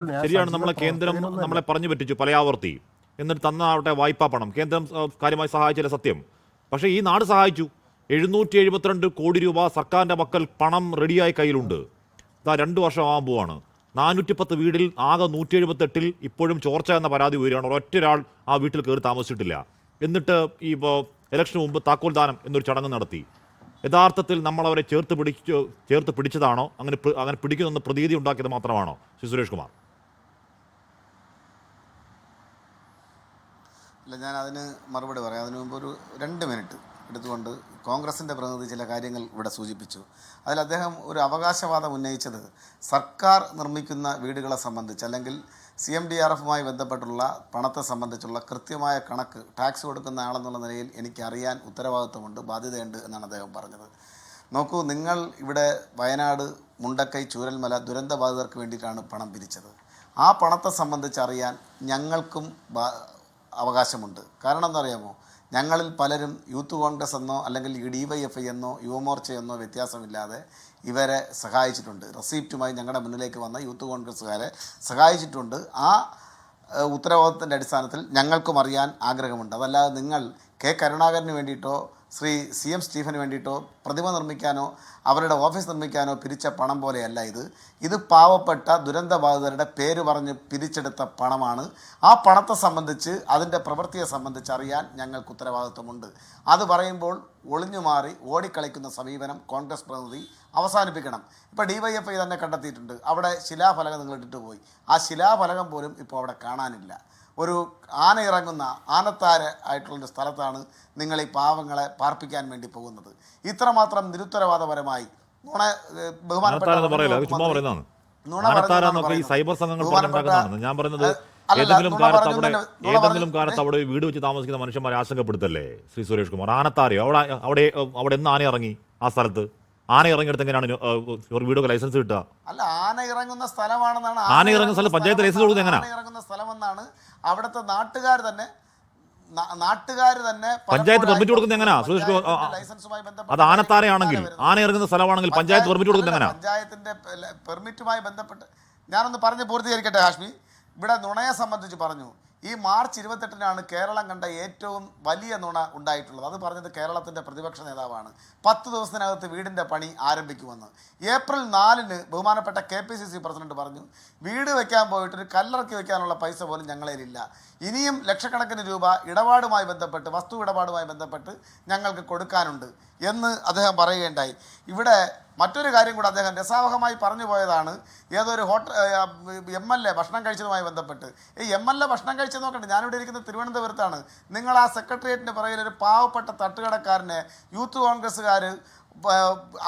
ശരിയാണ്. നമ്മളെ കേന്ദ്രം നമ്മളെ പറഞ്ഞു പറ്റിച്ചു പലയാവർത്തി. എന്നിട്ട് തന്നാവട്ടെ വായ്പാ പണം കേന്ദ്രം കാര്യമായി സഹായിച്ചില്ല, സത്യം. പക്ഷേ ഈ നാട് സഹായിച്ചു. 772 കോടി രൂപ സർക്കാരിൻ്റെ മക്കൾ പണം റെഡിയായി കയ്യിലുണ്ട്. ഇതാ 2 വർഷം ആകാൻ പോവാണ്. 410 വീടിൽ ആകെ 178 ഇപ്പോഴും ചോർച്ച എന്ന പരാതി ഉയരുകയാണ്. ഒരൊറ്റൊരാൾ ആ വീട്ടിൽ കയറി താമസിച്ചിട്ടില്ല. എന്നിട്ട് ഈ ഇലക്ഷന് മുമ്പ് താക്കോൽദാനം എന്നൊരു ചടങ്ങ് നടത്തി. യഥാർത്ഥത്തിൽ നമ്മൾ അവരെ ചേർത്ത് പിടിച്ചതാണോ, അങ്ങനെ പിടിക്കുന്നെന്ന് പ്രതീതി ഉണ്ടാക്കിയത് മാത്രമാണോ ശ്രീ സുരേഷ് കുമാർ? അല്ല, ഞാൻ അതിന് മറുപടി പറയാം. അതിനു മുമ്പ് ഒരു 2 മിനിറ്റ് എടുത്തുകൊണ്ട് കോൺഗ്രസിൻ്റെ പ്രതിനിധി ചില കാര്യങ്ങൾ ഇവിടെ സൂചിപ്പിച്ചു. അതിൽ അദ്ദേഹം ഒരു അവകാശവാദം ഉന്നയിച്ചത് സർക്കാർ നിർമ്മിക്കുന്ന വീടുകളെ സംബന്ധിച്ച് അല്ലെങ്കിൽ CMDRFുമായി ബന്ധപ്പെട്ടുള്ള പണത്തെ സംബന്ധിച്ചുള്ള കൃത്യമായ കണക്ക് ടാക്സ് കൊടുക്കുന്ന ആളെന്നുള്ള നിലയിൽ എനിക്കറിയാൻ ഉത്തരവാദിത്വമുണ്ട്, ബാധ്യതയുണ്ട് എന്നാണ് അദ്ദേഹം പറഞ്ഞത്. നോക്കൂ, നിങ്ങൾ ഇവിടെ വയനാട്, മുണ്ടക്കൈ, ചൂരൽമല ദുരന്തബാധിതർക്ക് വേണ്ടിയിട്ടാണ് പണം പിരിച്ചത്. ആ പണത്തെ സംബന്ധിച്ചറിയാൻ ഞങ്ങൾക്കും അവകാശമുണ്ട്. കാരണം എന്താ അറിയാമോ, ഞങ്ങളിൽ പലരും യൂത്ത് കോൺഗ്രസ് എന്നോ അല്ലെങ്കിൽ DYFI എന്നോ യുവമോർച്ച എന്നോ വ്യത്യാസമില്ലാതെ ഇവരെ സഹായിച്ചിട്ടുണ്ട്. റെസീപ്റ്റുമായി ഞങ്ങളുടെ മുന്നിലേക്ക് വന്ന യൂത്ത് കോൺഗ്രസ്സുകാരെ സഹായിച്ചിട്ടുണ്ട്. ആ ഉത്തരവാദിത്തത്തിൻ്റെ അടിസ്ഥാനത്തിൽ ഞങ്ങൾക്കും അറിയാൻ ആഗ്രഹമുണ്ട്. അതല്ലാതെ നിങ്ങൾ കരുണാകരന് വേണ്ടിയിട്ടോ ശ്രീ CM സ്റ്റീഫന് വേണ്ടിയിട്ടോ പ്രതിമ നിർമ്മിക്കാനോ അവരുടെ ഓഫീസ് നിർമ്മിക്കാനോ പിരിച്ച പണം പോലെയല്ല ഇത് പാവപ്പെട്ട ദുരന്തബാധിതരുടെ പേര് പറഞ്ഞ് പിരിച്ചെടുത്ത പണമാണ്. ആ പണത്തെ സംബന്ധിച്ച്, അതിൻ്റെ പ്രവൃത്തിയെ സംബന്ധിച്ച് അറിയാൻ ഞങ്ങൾക്ക് ഉത്തരവാദിത്വമുണ്ട്. അത് പറയുമ്പോൾ ഒളിഞ്ഞുമാറി ഓടിക്കളിക്കുന്ന സമീപനം കോൺഗ്രസ് പ്രതിനിധി അവസാനിപ്പിക്കണം. ഇപ്പോൾ DYFI തന്നെ കണ്ടെത്തിയിട്ടുണ്ട്, അവിടെ ശിലാഫലകം നിങ്ങൾ ഇട്ടിട്ട് പോയി. ആ ശിലാഫലകം പോലും ഇപ്പോൾ അവിടെ കാണാനില്ല. ഒരു ആന ഇറങ്ങുന്ന ആനത്താര ആയിട്ടുള്ളൊരു സ്ഥലത്താണ് നിങ്ങൾ ഈ പാവങ്ങളെ പാർപ്പിക്കാൻ വേണ്ടി പോകുന്നത്. ഇത്രമാത്രം നിരുത്തരവാദപരമായി ഏതെങ്കിലും കാലത്ത് അവിടെ വീട് വെച്ച് താമസിക്കുന്ന മനുഷ്യന്മാരെ ആശങ്കപ്പെടുത്തല്ലേ ശ്രീ സുരേഷ് കുമാർ? ആനത്താരയോ അവിടെ എന്ന് ആന ഇറങ്ങി? ആ സ്ഥലത്ത് ആന ഇറങ്ങിയെടുത്ത് എങ്ങനെയാണ് വീടൊക്കെ ലൈസൻസ് കിട്ടുക? അല്ല, ആന ഇറങ്ങുന്ന സ്ഥലമാണെന്നാണ്. ആന ഇറങ്ങുന്ന സ്ഥലം പഞ്ചായത്ത് ലൈസൻസ് കൊടുക്കുന്നത് എങ്ങനെയാണ്? ഇറങ്ങുന്ന സ്ഥലമെന്നാണ് അവിടുത്തെ നാട്ടുകാർ തന്നെ പഞ്ചായത്ത് പെർമിറ്റ് കൊടുക്കുന്നത് എങ്ങനെയാ സുരേഷ്? അത് ആനത്താരയാണെങ്കിൽ, ആന ഇറങ്ങുന്ന സ്ഥലമാണെങ്കിൽ പഞ്ചായത്ത് പെർമിറ്റ് കൊടുക്കുന്നത് എങ്ങനെയാ? പഞ്ചായത്തിന്റെ പെർമിറ്റുമായി ബന്ധപ്പെട്ട് ഞാനൊന്ന് പറഞ്ഞ് പൂർത്തീകരിക്കട്ടെ ഹാഷ്മി. ഇവിടെ നുണയെ സംബന്ധിച്ച് പറഞ്ഞു. ഈ മാർച്ച് 28-നാണ് കേരളം കണ്ട ഏറ്റവും വലിയ നുണ ഉണ്ടായിട്ടുള്ളത്. അത് പറഞ്ഞത് കേരളത്തിൻ്റെ പ്രതിപക്ഷ നേതാവാണ്. 10 ദിവസത്തിനകത്ത് വീടിൻ്റെ പണി ആരംഭിക്കുമെന്ന്. ഏപ്രിൽ 4-ന് ബഹുമാനപ്പെട്ട KPCC പ്രസിഡന്റ് പറഞ്ഞു, വീട് വയ്ക്കാൻ പോയിട്ടൊരു കല്ലിറക്കി വയ്ക്കാനുള്ള പൈസ പോലും ഞങ്ങളേലില്ല, ഇനിയും ലക്ഷക്കണക്കിന് രൂപ ഇടപാടുമായി ബന്ധപ്പെട്ട്, വസ്തു ഇടപാടുമായി ബന്ധപ്പെട്ട് ഞങ്ങൾക്ക് കൊടുക്കാനുണ്ട് എന്ന് അദ്ദേഹം പറയുകയുണ്ടായി. ഇവിടെ മറ്റൊരു കാര്യം കൂടെ അദ്ദേഹം രസാവഹമായി പറഞ്ഞു പോയതാണ്. ഏതൊരു MLA ഭക്ഷണം കഴിച്ചതുമായി ബന്ധപ്പെട്ട്. ഈ MLA ഭക്ഷണം കഴിച്ചത് നോക്കട്ടെ, ഞാനിവിടെ ഇരിക്കുന്നത് തിരുവനന്തപുരത്താണ്. നിങ്ങൾ ആ സെക്രട്ടേറിയറ്റിൻ്റെ പുറകിൽ ഒരു പാവപ്പെട്ട തട്ടുകടക്കാരനെ യൂത്ത് കോൺഗ്രസ്സുകാർ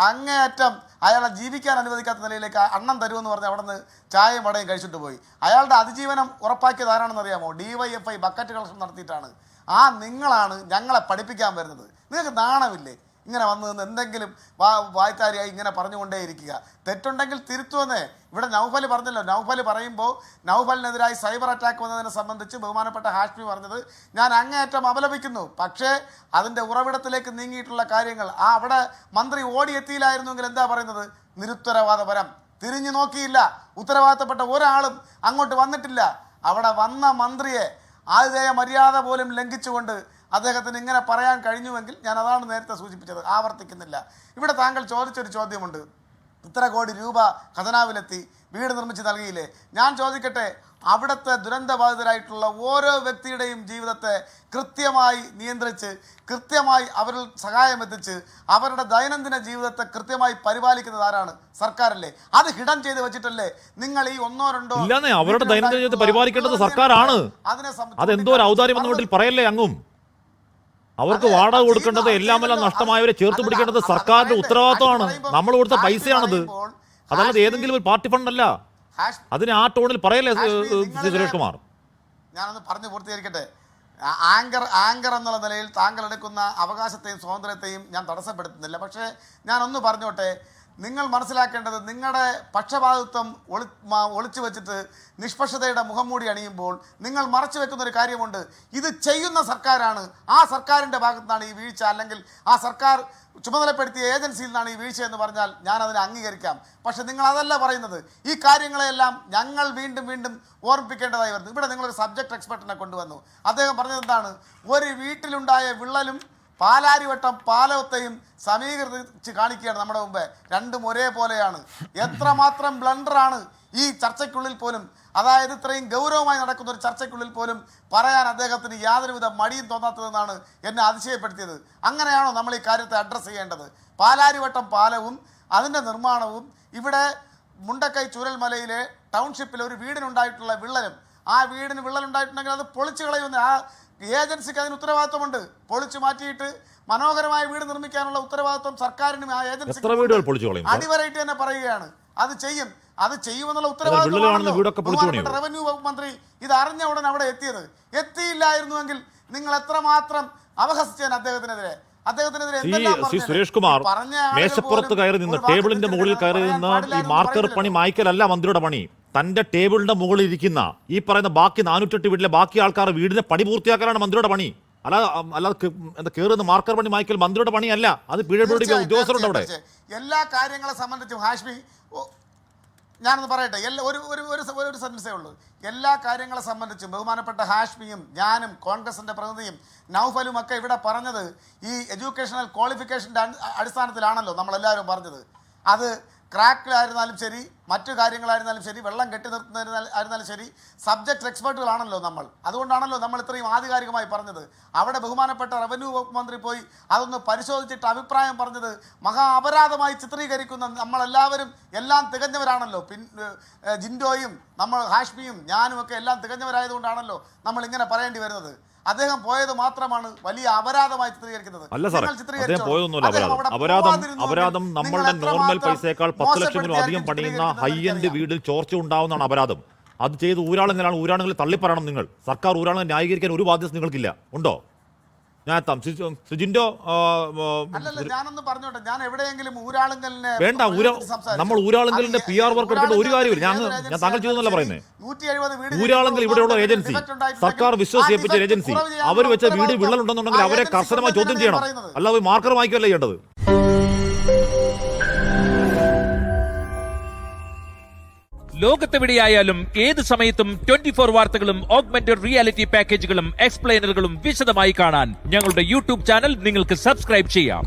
അങ്ങേയറ്റം അയാളെ ജീവിക്കാൻ അനുവദിക്കാത്ത നിലയിലേക്ക് അന്നം തരുമെന്ന് പറഞ്ഞ് അവിടെ നിന്ന് ചായയും വടയും കഴിച്ചിട്ട് പോയി. അയാളുടെ അതിജീവനം ഉറപ്പാക്കിയത് ആരാണെന്ന് അറിയാമോ? DYFI ബക്കറ്റ് കളക്ഷൻ നടത്തിയിട്ടാണ്. ആ നിങ്ങളാണ് ഞങ്ങളെ പഠിപ്പിക്കാൻ വരുന്നത്. നിങ്ങൾക്ക് നാണമില്ലേ ഇങ്ങനെ വന്നു നിന്ന് എന്തെങ്കിലും വായ്ത്താരിയായി ഇങ്ങനെ പറഞ്ഞുകൊണ്ടേയിരിക്കുക? തെറ്റുണ്ടെങ്കിൽ തിരുത്തുവെന്നേ. ഇവിടെ നൗഫൽ പറഞ്ഞല്ലോ. നൗഫൽ പറയുമ്പോൾ നൗഫലിനെതിരായി സൈബർ അറ്റാക്ക് വന്നതിനെ സംബന്ധിച്ച് ബഹുമാനപ്പെട്ട ഹാഷ്മി പറഞ്ഞത് ഞാൻ അങ്ങേയറ്റം അപലപിക്കുന്നു. പക്ഷേ അതിൻ്റെ ഉറവിടത്തിലേക്ക് നീങ്ങിയിട്ടുള്ള കാര്യങ്ങൾ, അവിടെ മന്ത്രി ഓടിയെത്തിയില്ലായിരുന്നെങ്കിൽ എന്താ പറയുന്നത്? നിരുത്തരവാദപരം. തിരിഞ്ഞു നോക്കിയില്ല. ഉത്തരവാദിത്തപ്പെട്ട ഒരാളും അങ്ങോട്ട് വന്നിട്ടില്ല. അവിടെ വന്ന മന്ത്രിയെ ആതിഥേയ മര്യാദ പോലും ലംഘിച്ചുകൊണ്ട് അദ്ദേഹത്തിന് ഇങ്ങനെ പറയാൻ കഴിഞ്ഞുവെങ്കിൽ ഞാൻ അതാണ് നേരത്തെ സൂചിപ്പിച്ചത്, ആവർത്തിക്കുന്നില്ല. ഇവിടെ താങ്കൾ ചോദിച്ചൊരു ചോദ്യമുണ്ട്, ഇത്ര കോടി രൂപ ഖജനാവിലെത്തി, വീട് നിർമ്മിച്ച് നൽകിയില്ലേ? ഞാൻ ചോദിക്കട്ടെ, അവിടുത്തെ ദുരന്തബാധിതരായിട്ടുള്ള ഓരോ വ്യക്തിയുടെയും ജീവിതത്തെ കൃത്യമായി നിയന്ത്രിച്ച്, കൃത്യമായി അവരിൽ സഹായം എത്തിച്ച്, അവരുടെ ദൈനംദിന ജീവിതത്തെ കൃത്യമായി പരിപാലിക്കുന്നത് ആരാണ്? സർക്കാരല്ലേ? അത് ഹിഡൻ ചെയ്ത് വെച്ചിട്ടല്ലേ നിങ്ങൾ ഈ 1-2 ഇല്ലാന്നേ, അവരുടെ ദൈനംദിന ജീവിതത്തെ പരിപാലിക്കേണ്ടത് സർക്കാരാണ്. അതെന്തോ ഒരു ഔദാര്യം എന്ന വീട്ടിൽ പറയല്ലേ അങ്ങും? അവർക്ക് വാടക കൊടുക്കേണ്ടത് എല്ലാം നഷ്ടമായവരെ ചേർത്ത് പിടിക്കേണ്ടത് സർക്കാരിന്റെ ഉത്തരവാദിത്തമാണ്. നമ്മൾ കൊടുത്ത പൈസയാണത്, അതല്ലാതെ ഏതെങ്കിലും ഒരു പാർട്ടി ഫണ്ടല്ല. അതിന് ആ ടോണിൽ പറയല്ലേ സുരേഷ് കുമാർ? ഞാനൊന്ന് പറഞ്ഞു പൂർത്തീകരിക്കട്ടെ. ആങ്കർ എന്നുള്ള നിലയിൽ താങ്കൾ എടുക്കുന്ന അവകാശത്തെയും സ്വാതന്ത്ര്യത്തെയും ഞാൻ തടസ്സപ്പെടുത്തുന്നില്ല. പക്ഷേ ഞാനൊന്ന് പറഞ്ഞോട്ടെ, നിങ്ങൾ മനസ്സിലാക്കേണ്ടത്, നിങ്ങളുടെ പക്ഷപാതിത്വം ഒളിച്ചു വെച്ചിട്ട് നിഷ്പക്ഷതയുടെ മുഖംമൂടി അണിയുമ്പോൾ നിങ്ങൾ മറച്ചു വെക്കുന്നൊരു കാര്യമുണ്ട്. ഇത് ചെയ്യുന്ന സർക്കാരാണ്, ആ സർക്കാരിൻ്റെ ഭാഗത്താണ് ഈ വീഴ്ച, അല്ലെങ്കിൽ ആ സർക്കാർ ചുമതലപ്പെടുത്തിയ ഏജൻസിയിൽ നിന്നാണ് ഈ വീഴ്ച എന്ന് പറഞ്ഞാൽ ഞാൻ അതിനെ അംഗീകരിക്കാം. പക്ഷെ നിങ്ങൾ അതല്ല പറയുന്നത്. ഈ കാര്യങ്ങളെല്ലാം ഞങ്ങൾ വീണ്ടും വീണ്ടും ഓർമ്മിപ്പിക്കേണ്ടതായി വരുന്നു. ഇവിടെ നിങ്ങളൊരു സബ്ജക്ട് എക്സ്പെർട്ടിനെ കൊണ്ടുവന്നു. അദ്ദേഹം പറഞ്ഞത് എന്താണ്? ഒരു വീട്ടിലുണ്ടായ വിള്ളലും പാലാരിവട്ടം പാലത്തെയും സമീകരിച്ച് കാണിക്കുകയാണ് നമ്മുടെ മുമ്പേ. രണ്ടും ഒരേപോലെയാണ്. എത്രമാത്രം ബ്ലണ്ടറാണ് ഈ ചർച്ചയ്ക്കുള്ളിൽ പോലും, അതായത് ഇത്രയും ഗൗരവമായി നടക്കുന്ന ഒരു ചർച്ചയ്ക്കുള്ളിൽ പോലും പറയാൻ അദ്ദേഹത്തിന് യാതൊരുവിധ മടിയും തോന്നാത്തതെന്നാണ് എന്നെ അതിശയപ്പെടുത്തിയത്. അങ്ങനെയാണോ നമ്മൾ ഈ കാര്യത്തെ അഡ്രസ്സ് ചെയ്യേണ്ടത്? പാലാരിവട്ടം പാലവും അതിൻ്റെ നിർമ്മാണവും ഇവിടെ മുണ്ടക്കൈ ചൂരൽമലയിലെ ടൗൺഷിപ്പിൽ ഒരു വീടിനുണ്ടായിട്ടുള്ള വിള്ളലും, ആ വീടിന് വിള്ളലുണ്ടായിട്ടുണ്ടെങ്കിൽ അത് പൊളിച്ചു കളയുന്ന ആ ഏജൻസിക്ക് അതിന് ഉത്തരവാദിത്വമുണ്ട്. പൊളിച്ചു മാറ്റിയിട്ട് മനോഹരമായ വീട് നിർമ്മിക്കാനുള്ള ഉത്തരവാദിത്വം സർക്കാരിനും ആ ഏജൻസിക്ക് അടിവരയിട്ട് തന്നെ പറയുകയാണ്. അത് ചെയ്യും, അത് ചെയ്യുമെന്നുള്ള ഉത്തരവാദിത്വം റവന്യൂ വകുപ്പ് മന്ത്രി ഇത് അറിഞ്ഞ ഉടൻ അവിടെ എത്തിയില്ലായിരുന്നുവെങ്കിൽ നിങ്ങൾ എത്രമാത്രം അപഹസിച്ചാൻ അദ്ദേഹത്തിനെതിരെ. സുരേഷ് കുമാർ മേശപ്പുറത്ത് കയറി നിന്ന്, ടേബിളിന്റെ മുകളിൽ കയറി നിന്ന് ഈ മാർക്കർ പണി മായ്ക്കലല്ല മന്ത്രിയുടെ പണി. തന്റെ ടേബിളിന്റെ മുകളിൽ ഇരിക്കുന്ന ഈ പറയുന്ന ബാക്കി 408 വീട്ടിലെ ബാക്കി ആൾക്കാർ വീടിന്റെ പണി പൂർത്തിയാക്കലാണ് മന്ത്രിയുടെ പണി. അല്ലാതെ കയറുന്ന മാർക്കർ പണി മായ്ക്കൽ മന്ത്രിയുടെ പണിയല്ല. അത് പിഴയുടെ ഉദ്യോഗസ്ഥരുണ്ട് അവിടെ. എല്ലാ കാര്യങ്ങളെ സംബന്ധിച്ചും ഹാഷ്മി ഞാനൊന്ന് പറയട്ടെ, ഒരു സെൻറ്റൻസേ ഉള്ളൂ. എല്ലാ കാര്യങ്ങളെ സംബന്ധിച്ചും ബഹുമാനപ്പെട്ട ഹാഷ്മിയും ഞാനും കോൺഗ്രസിൻ്റെ പ്രതിനിധിയും നൗഫലും ഒക്കെ ഇവിടെ പറഞ്ഞത് ഈ എഡ്യൂക്കേഷണൽ ക്വാളിഫിക്കേഷൻ്റെ അടിസ്ഥാനത്തിലാണല്ലോ നമ്മളെല്ലാവരും പറഞ്ഞത്. അത് ക്രാക്കിലായിരുന്നാലും ശരി, മറ്റു കാര്യങ്ങളായിരുന്നാലും ശരി, വെള്ളം കെട്ടി നിർത്തുന്നതിനായിരുന്നാലും ശരി, സബ്ജക്ട് എക്സ്പെർട്ടുകളാണല്ലോ നമ്മൾ. അതുകൊണ്ടാണല്ലോ നമ്മൾ ഇത്രയും ആധികാരികമായി പറഞ്ഞത്. അവിടെ ബഹുമാനപ്പെട്ട റവന്യൂ വകുപ്പ് മന്ത്രി പോയി അതൊന്ന് പരിശോധിച്ചിട്ട് അഭിപ്രായം പറഞ്ഞത് മഹാ അപരാധമായി ചിത്രീകരിക്കുന്ന നമ്മളെല്ലാവരും എല്ലാം തികഞ്ഞവരാണല്ലോ. ജിൻഡോയും നമ്മൾ ഹാഷ്മിയും ഞാനും ഒക്കെ എല്ലാം തികഞ്ഞവരായതുകൊണ്ടാണല്ലോ നമ്മൾ ഇങ്ങനെ പറയേണ്ടി വരുന്നത്. അദ്ദേഹം പോയത് മാത്രമാണ് വലിയ അപരാധമായി ചിത്രീകരിക്കുന്നത്. അല്ല സാറേ, അദ്ദേഹം പോയതൊന്നുമല്ല അപരാധം. നമ്മളുടെ നോർമൽ പൈസയേക്കാൾ 10 ലക്ഷത്തിലും അധികം പണിയുന്ന ഹൈ എൻഡ് വീടിൽ ചോർച്ച ഉണ്ടാവുന്നതാണ് അപരാധം. അത് ചെയ്ത് ഊരാളുകളാണ്. ഊരാളുകളെ തള്ളിപ്പറയണം നിങ്ങൾ. സർക്കാർ ഊരാളുകളെ ന്യായീകരിക്കാൻ ഒരു ബാധ്യത നിങ്ങൾക്കില്ല. ഉണ്ടോ? ഞാൻ സുജിൻഡോ ഞാനൊന്ന് പറഞ്ഞോട്ടെ, ഞാൻ എവിടെയെങ്കിലും ഊരാളുങ്കലിനെ വേണ്ട. നമ്മൾ ഊരാളുങ്കലിന്റെ PR വർക്ക് എടുക്കേണ്ട ഒരു കാര്യമില്ല. ഞാൻ താങ്കൾ ചെയ്തെന്നല്ല പറയുന്നത്. ഊരാളുങ്കൽ ഇവിടെയുള്ള ഏജൻസി, സർക്കാർ വിശ്വസിപ്പിച്ച ഏജൻസി, അവർ വെച്ച വീട് വിള്ളലുണ്ടെന്നുണ്ടെങ്കിൽ അവരെ കർശനമായി ചോദ്യം ചെയ്യണം. അല്ലാതെ മാർക്കർ വായിക്കുകയല്ല ചെയ്യേണ്ടത്. ലോകത്തെവിടെയായാലും ഏത് സമയത്തും 24 വാർത്തകളും ഓഗ്മെന്റഡ് റിയാലിറ്റി പാക്കേജുകളും എക്സ്പ്ലെയിനറുകളും വിശദമായി കാണാൻ ഞങ്ങളുടെ യൂട്യൂബ് ചാനൽ നിങ്ങൾക്ക് സബ്സ്ക്രൈബ് ചെയ്യാം.